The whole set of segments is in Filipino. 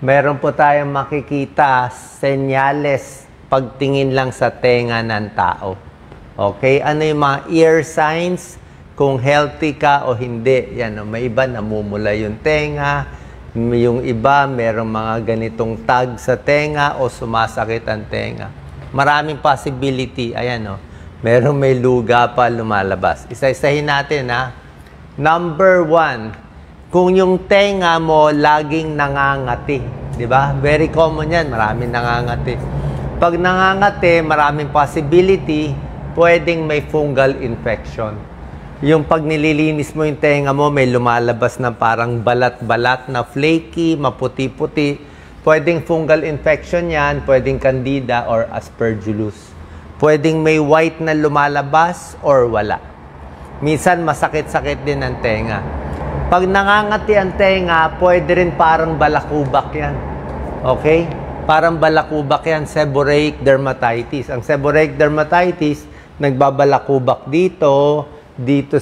meron po tayong makikita senyales pagtingin lang sa tenga ng tao. Okay? Ano yung mga ear signs? Kung healthy ka o hindi. Yan, may iba namumula yung tenga. Yung iba, merong mga ganitong tag sa tenga o sumasakit ang tenga. Maraming possibility. Ayan, merong may luga pa lumalabas. Isa-isahin natin, ha? Number 1, kung yung tenga mo laging nangangati. Diba? Very common yan. Maraming nangangati. Pag nangangati, maraming possibility, pwedeng may fungal infection. Yung pag nililinis mo yung tenga mo, may lumalabas na parang balat-balat na flaky, maputi-puti. Pwedeng fungal infection yan, pwedeng candida or aspergillus. Pwedeng may white na lumalabas or wala. Minsan masakit-sakit din ang tenga. Pag nangangati ang tenga, pwede rin parang balakubak yan. Okay? Parang balakubak yan, seborrheic dermatitis. Ang seborrheic dermatitis, nagbabalakubak dito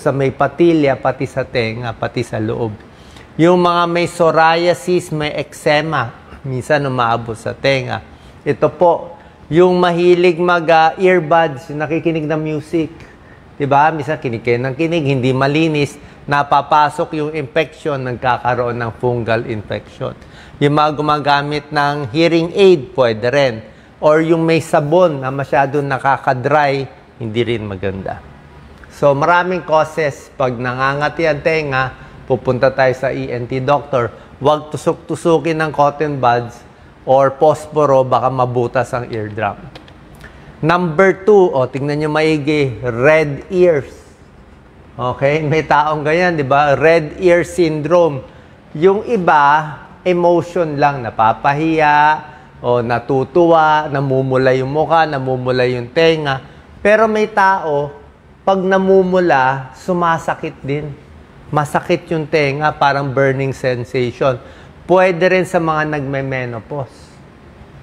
sa may patilya, pati sa tenga, pati sa loob. Yung mga may psoriasis, may eczema, minsan umaabot sa tenga. Ito po, yung mahilig mag-earbuds, nakikinig ng music. Diba? Minsan kinikinig ng kinig, hindi malinis, napapasok yung infection, nagkakaroon ng fungal infection. Yung mga gumagamit ng hearing aid, pwede rin. Or yung may sabon na masyadong nakakadry, hindi rin maganda. So, maraming causes. Pag nangangati ang tenga, pupunta tayo sa ENT doctor. Huwag tusok-tusukin ng cotton buds or posporo, baka mabutas ang eardrum. Number 2, tingnan nyo maigi, red ears. Okay? May taong ganyan, di ba? Red ear syndrome. Yung iba, emotion lang, napapahiya, o natutuwa, namumula yung mukha, namumula yung tenga. Pero may tao, pag namumula, sumasakit din. Masakit yung tenga, parang burning sensation. Pwede rin sa mga nagme-menopause.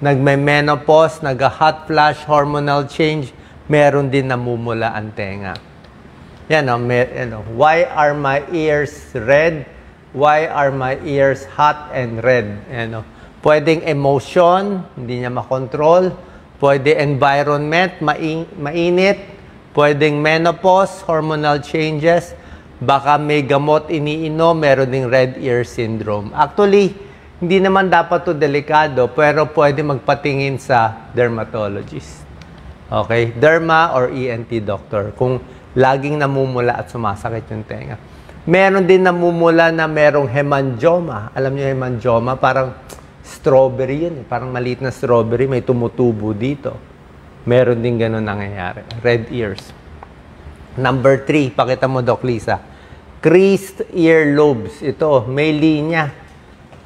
Nagme-menopause, nag-hot flash, hormonal change, meron din namumula ang tenga. Yan, why are my ears red? Why are my ears hot and red? Pwedeng emotion, hindi niya makontrol. Pwede environment, mainit. Pwedeng menopause, hormonal changes. Baka may gamot iniinom, meron ding red ear syndrome. Actually, hindi naman dapat to delikado, pero pwede magpatingin sa dermatologist. Okay? Derma or ENT doctor. Kung laging namumula at sumasakit yung tenga. Meron din namumula na merong hemangioma. Alam niyo hemangioma? Parang strawberry yun. Parang maliit na strawberry. May tumutubo dito. Meron din ganun nangyayari. Red ears. Number 3. Pakita mo, Doc Lisa. Creased earlobes. Ito, may linya.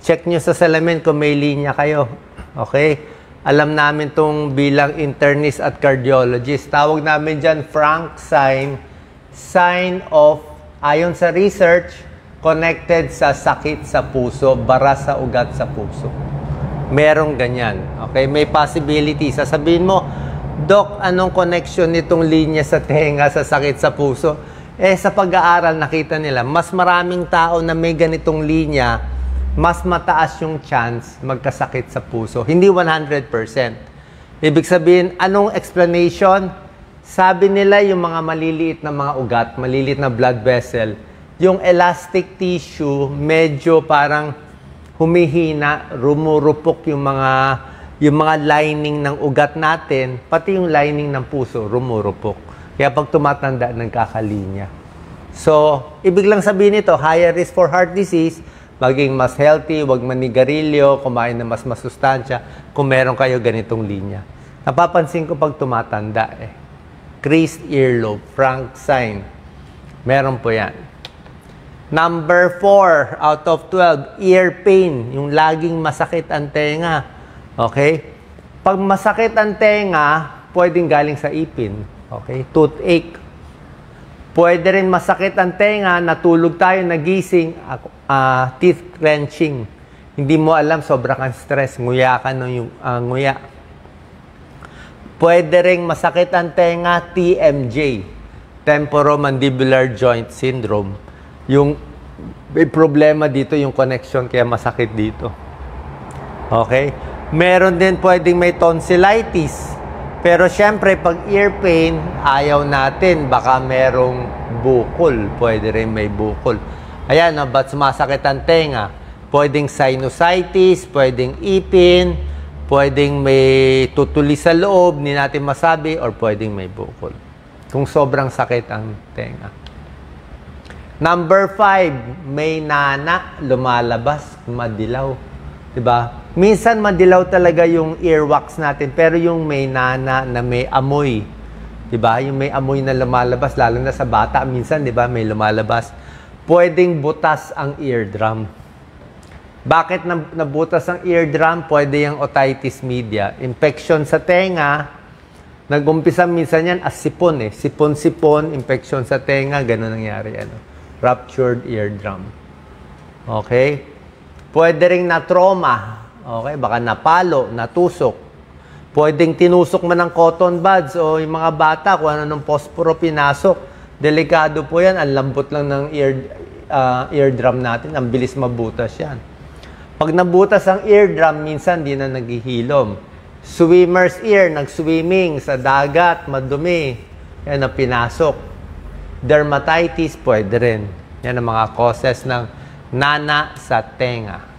Check nyo sa salamin kung may linya kayo. Okay? Alam namin itong bilang internist at cardiologist. Tawag namin dyan Frank sign. Sign of, ayon sa research, connected sa sakit sa puso, bara sa ugat sa puso. Merong ganyan. Okay? May possibility. Sasabihin mo, Doc, anong connection nitong linya sa tenga sa sakit sa puso? Sa pag-aaral, nakita nila, mas maraming tao na may ganitong linya, mas mataas yung chance magkasakit sa puso. Hindi 100%. Ibig sabihin, anong explanation? Sabi nila yung mga maliliit na mga ugat, maliliit na blood vessel, yung elastic tissue, medyo parang humihina, rumurupok yung mga lining ng ugat natin, pati yung lining ng puso, rumurupok. Kaya pag tumatanda, nagkakalinya. So, ibig lang sabihin nito, higher risk for heart disease, maging mas healthy, huwag manigarilyo, kumain na mas masustansya, kung meron kayo ganitong linya. Napapansin ko pag tumatanda creased earlobe, Frank sign. Meron po yan. Number 4 out of 12, ear pain, yung laging masakit ang tenga. Okay? Pag masakit ang tenga, pwedeng galing sa ipin. Okay? Toothache. Pwede rin masakit ang tenga, natulog tayo, nagising, teeth clenching. Hindi mo alam, sobra kang stress, nguya ka ng nguya. Pwede rin masakit ang tenga, TMJ, temporomandibular joint syndrome. Yung may problema dito, yung connection, kaya masakit dito. Okay? Meron din pwedeng may tonsillitis. Pero syempre, pag ear pain, ayaw natin. Baka merong bukol. Pwede rin may bukol. Ayan, no, ba't sumasakit ang tenga? Pwedeng sinusitis, pwedeng ipin, pwedeng may tutuli sa loob, hindi natin masabi, or pwedeng may bukol. Kung sobrang sakit ang tenga. Number 5, may nana, lumalabas, madilaw. Diba? Minsan madilaw talaga yung earwax natin, pero yung may nana na may amoy, diba? Yung may amoy na lumalabas, lalo na sa bata, minsan, diba, may lumalabas. Pwedeng butas ang eardrum. Bakit nabutas ang eardrum? Pwede yung otitis media. Infection sa tenga, nag-umpisa minsan yan as sipon eh. Sipon-sipon, infection sa tenga, gano'n nangyari. Ruptured eardrum. Okay? Pwede ring na-trauma. Okay, baka napalo, natusok. Pwedeng tinusok man ng cotton buds o yung mga bata kung ano ng posporo pinasok. Delikado po yan. Ang lambot lang ng eardrum natin. Ang bilis mabutas yan. Pag nabutas ang eardrum, minsan di na naghihilom. Swimmer's ear, nag-swimming sa dagat, madumi. Yan ang pinasok. Dermatitis, pwede rin. Yan ang mga causes ng nana sa tenga.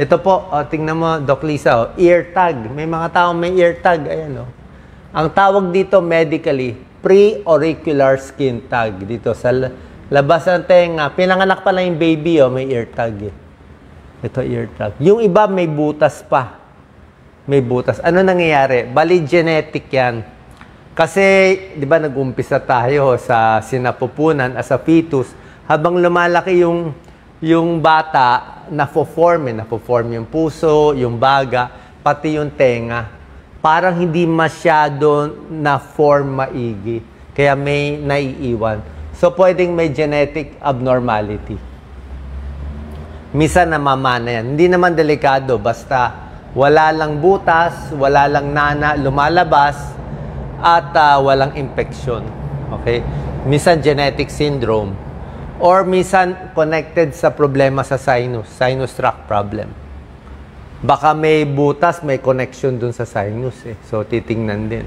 Ito po, tingnan mo, Doc Lisa, ear tag. May mga taong may ear tag. Ayan, Ang tawag dito medically, pre-auricular skin tag. Dito sa labas ng tenga. Pinanganak pa lang yung baby, may ear tag. Ito, ear tag. Yung iba, may butas pa. May butas. Ano nangyayari? Bali, genetic yan. Kasi, di ba, nag-umpisa tayo sa sinapupunan as a fetus. Habang lumalaki yung bata, na-form yung puso, yung baga, pati yung tenga. Parang hindi masyado na-form maigi. Kaya may naiiwan. So, pwedeng may genetic abnormality. Misa namamana yan. Hindi naman delikado. Basta wala lang butas, wala lang nana, lumalabas, at walang infection. Okay? Minsan genetic syndrome. Or minsan connected sa problema sa sinus tract problem. Baka may butas, may connection dun sa sinus eh. So, titingnan din.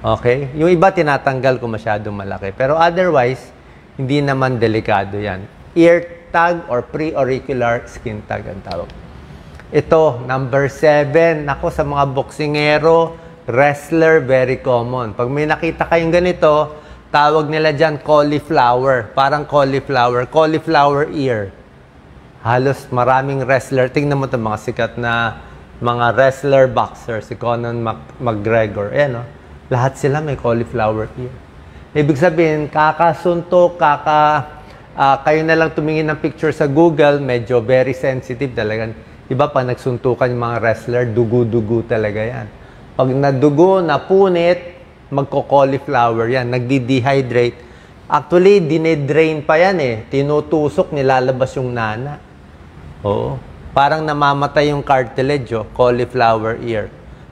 Okay? Yung iba tinatanggal kung masyadong malaki. Pero otherwise, hindi naman delikado yan. Ear tag or pre-auricular skin tag ang tawag. Ito, number 7. Ako, sa mga boksingero, wrestler, very common. Pag may nakita kayong ganito, tawag nila dyan cauliflower. Parang cauliflower ear. Halos maraming wrestler. Tingnan mo ito, mga sikat na mga wrestler, boxer. Si Conor McGregor. Ayan, lahat sila may cauliflower ear. Ibig sabihin, kakasuntok, kayo na lang tumingin ng picture sa Google, medyo very sensitive talaga. Iba pa nagsuntukan yung mga wrestler, dugo-dugo talaga yan. Pag nadugo, napunit, magko-cauliflower yan, nagdi-dehydrate. Actually, dinedrain pa yan eh. Tinutusok, nilalabas yung nana. Oo. Parang namamatay yung cartilage, cauliflower ear.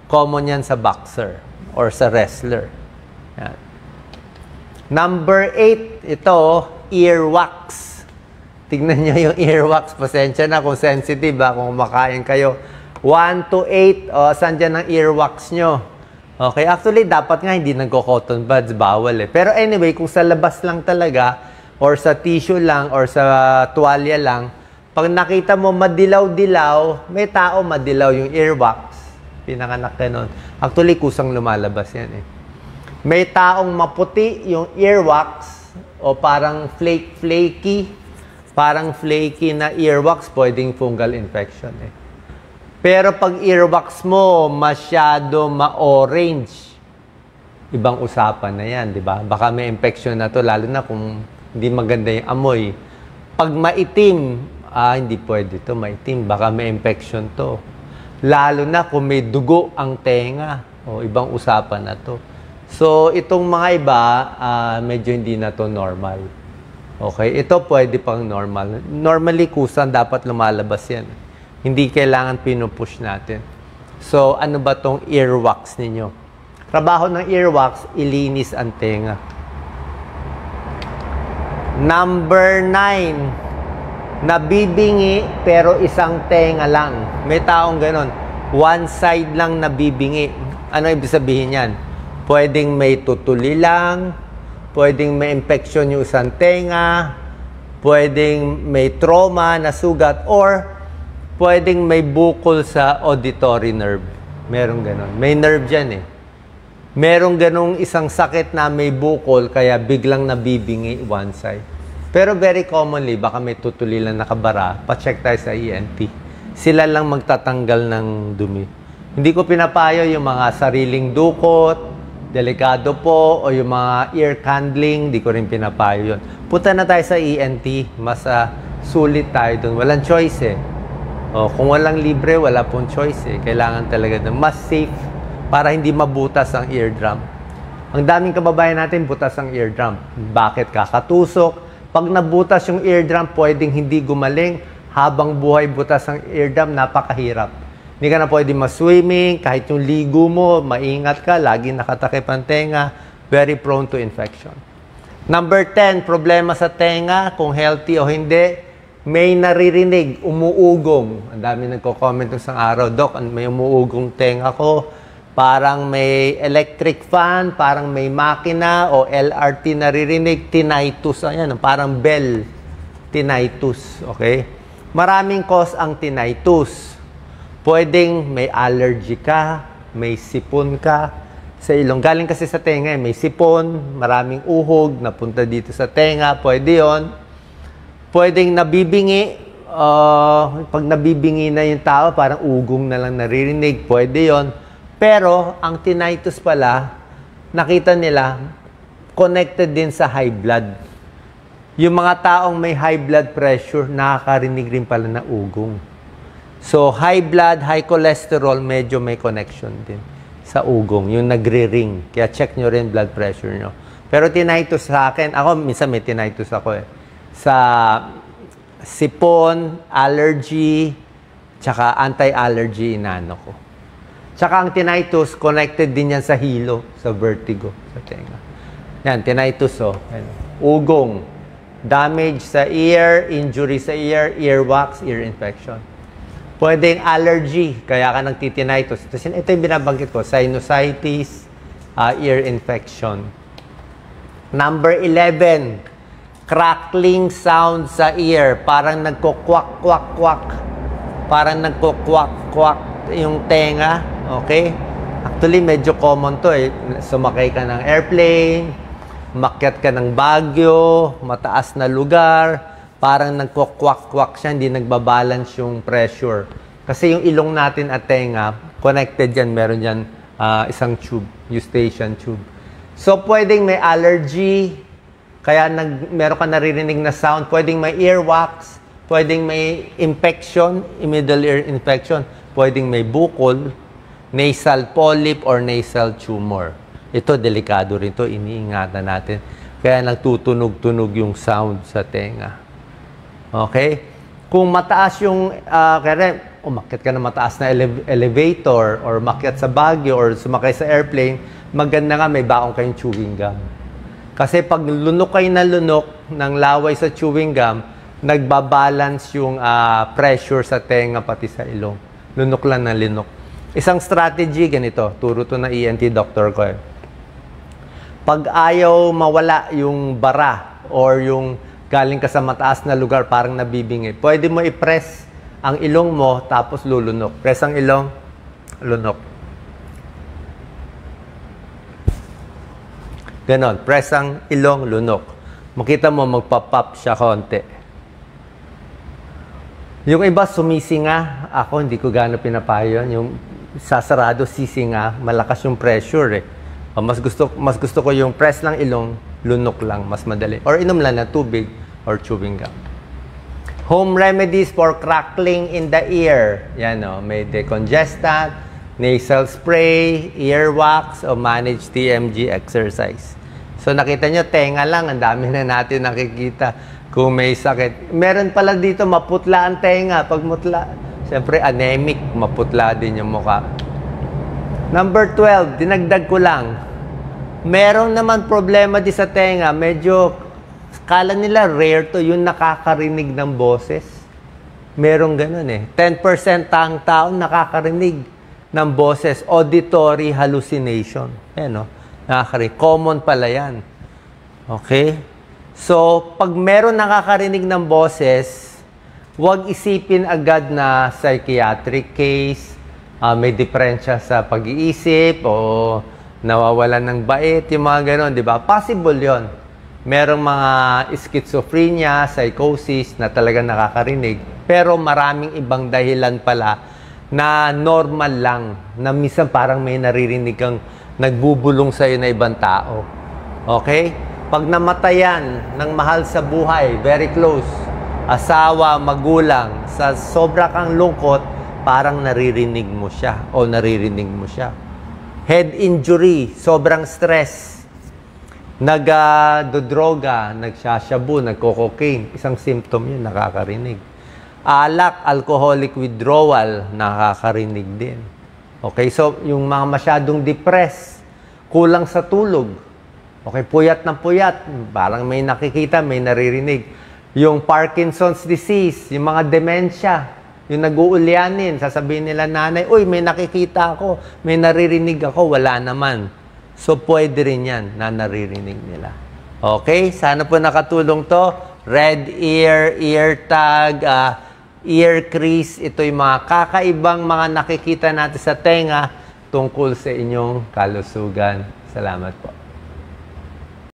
Common yan sa boxer or sa wrestler. Yan. Number 8, ito, earwax. Tignan nyo yung earwax. Pasensya na kung sensitive, kung makain kayo. 1 to 8, saan dyan ang earwax nyo? Okay, actually, dapat nga hindi nagko-cotton buds, bawal eh. Pero anyway, kung sa labas lang talaga, or sa tissue lang, or sa tuwalya lang, pag nakita mo madilaw-dilaw, may tao madilaw yung earwax. Pinanganak ka nun. Actually, kusang lumalabas yan eh. May taong maputi yung earwax, o parang flaky, parang flaky na earwax, pwedeng fungal infection eh. Pero pag earwax mo masyado ma-orange, ibang usapan na yan, di ba? Baka may infection na to, lalo na kung hindi maganda yung amoy. Pag maitim, hindi pwede to, maitim. Baka may infection to. Lalo na kung may dugo ang tenga, ibang usapan na to. So, itong mga iba, medyo hindi na to normal. Okay? Ito pwede pang normal. Normally, kusan dapat lumalabas yan. Hindi kailangan pinupush natin. So, ano ba tong earwax ninyo? Trabaho ng earwax, ilinis ang tenga. Number 9. Nabibingi pero isang tenga lang. May taong ganon. One side lang nabibingi. Ano ibig sabihin yan? Pwedeng may tutuli lang, pwedeng may infection yung isang tenga, pwedeng may trauma na sugat, or pwedeng may bukol sa auditory nerve. Merong ganon. May nerve dyan eh. Merong ganong isang sakit na may bukol, kaya biglang nabibingi one side. Pero very commonly, baka may tutuli lang nakabara, pa-check tayo sa ENT. Sila lang magtatanggal ng dumi. Hindi ko pinapayo yung mga sariling dukot, delikado po, o yung mga ear candling, di ko rin pinapayo yun. Punta na tayo sa ENT, mas sulit tayo dun. Walang choice eh. O, kung walang libre, wala pong choice eh. Kailangan talaga dun. Mas safe para hindi mabutas ang eardrum. Ang daming kababayan natin, butas ang eardrum. Bakit? Kakatusok. Pag nabutas yung eardrum, pwedeng hindi gumaling. Habang buhay butas ang eardrum, napakahirap. Hindi ka na pwede ma-swimming, kahit yung ligo mo, maingat ka, lagi nakatakip ang tenga, very prone to infection. Number 10, problema sa tenga, kung healthy o hindi, may naririnig, umuugong. Ang dami nagko-comment isang araw, Doc, may umuugong tenga ko, parang may electric fan, parang may makina o LRT naririnig, tinnitus, ayan, parang bell, tinnitus, okay? Maraming cause ang tinnitus. Pwedeng may allergy ka, may sipon ka sa ilong. Galing kasi sa tenga, may sipon, maraming uhog, napunta dito sa tenga, pwede yon. Pwedeng nabibingi, pag nabibingi na yung tao, parang ugong na lang naririnig, pwede yon. Pero, ang tinnitus pala, nakita nila, connected din sa high blood. Yung mga taong may high blood pressure, nakakarinig rin pala na ugong. So, high blood, high cholesterol, medyo may connection din sa ugong, yung nagre-ring. Kaya check nyo rin blood pressure nyo. Pero tinnitus sa akin, ako minsan may tinnitus ako eh. Sa sipon, allergy, tsaka anti-allergy inano ko. Tsaka ang tinnitus, connected din yan sa hilo, sa vertigo, sa tenga. Yan, tinnitus oh. Ugong, damage sa ear, injury sa ear, earwax, ear infection. Pwedeng allergy, kaya ka nagtitinnitus. Ito yung binabanggit ko, sinusitis, ear infection. Number 11, crackling sound sa ear. Parang nagko-kwak-kwak-kwak. Parang nagko-kwak-kwak yung tenga. Okay? Actually, medyo common to eh. Sumakay ka ng airplane, makyat ka ng Baguio, mataas na lugar, parang nagko-kwak-kwak siya, hindi nagbabalance yung pressure. Kasi yung ilong natin at tenga, connected yan, meron yan isang tube, eustachian tube. So, pwedeng may allergy, kaya meron ka naririnig na sound, pwedeng may earwax, pwedeng may infection, middle ear infection, pwedeng may bukol, nasal polyp, or nasal tumor. Ito, delikado rin to, iniingatan natin. Kaya nagtutunog-tunog yung sound sa tenga. Okay? Kung mataas yung, kaya umakyat ka na mataas na elevator or makyat sa Baguio or sumakay sa airplane, maganda nga may baong kayong chewing gum. Kasi pag lunok kayo na lunok ng laway sa chewing gum, nagbabalance yung pressure sa tenga pati sa ilong. Lunok lang na lunok. Isang strategy, ganito, turo to na ENT doctor ko eh. Pag ayaw mawala yung bara or yung galing ka sa mataas na lugar, parang nabibingi. Pwede mo i-press ang ilong mo, tapos lulunok. Press ang ilong, lunok. Ganon. Press ang ilong, lunok. Makita mo, magpa-pop siya konti. Yung iba, sumisinga. Ako, hindi ko gano'n pinapayo. Yung sasarado, sisinga. Malakas yung pressure eh. Mas gusto ko yung press lang ilong, lunok lang, mas madali. Or inom lang na tubig or chewing gum. Home remedies for crackling in the ear. Yan o, may decongestant, nasal spray, earwax, o manage TMG exercise. So nakita nyo, tenga lang, ang dami na natin nakikita kung may sakit. Meron pala dito, maputla ang tenga. Pag mutla, siyempre anemic, maputla din yung mukha. Number 12, dinagdag ko lang. Meron naman problema di sa tenga, medyo Kala nila rare to, yung nakakarinig ng boses. Merong ganun eh. 10% ang tao nakakarinig ng boses. Auditory hallucination. Ayan, no? Nakakarinig. Common pala yan. Okay? So, pag meron nakakarinig ng boses, huwag isipin agad na psychiatric case, may diferensya sa pag-iisip, o nawawalan ng bait, yung mga ganon, di ba? Possible yon. Merong mga schizophrenia, psychosis na talagang nakakarinig, pero maraming ibang dahilan pala na normal lang, na minsan parang may naririnig kang nagbubulong sa'yo na ibang tao. Okay? Pag namatayan ng mahal sa buhay, very close, asawa, magulang, sa sobra kang lungkot, parang naririnig mo siya o naririnig mo siya. Head injury, sobrang stress, nagdodroga, nagsashabu, nagko-cocaine, isang symptom yun, nakakarinig. Alak, alcoholic withdrawal, nakakarinig din. Okay, so yung mga masyadong depressed, kulang sa tulog, okay, puyat ng puyat, parang may nakikita, may naririnig. Yung Parkinson's disease, yung mga dementia, yung nag-uulyanin, sasabihin nila nanay, uy, may nakikita ako, may naririnig ako, wala naman. So, pwede rin yan na naririnig nila. Okay? Sana po nakatulong to. Red ear, ear tag, ear crease, ito yung mga kakaibang mga nakikita natin sa tenga tungkol sa inyong kalusugan. Salamat po.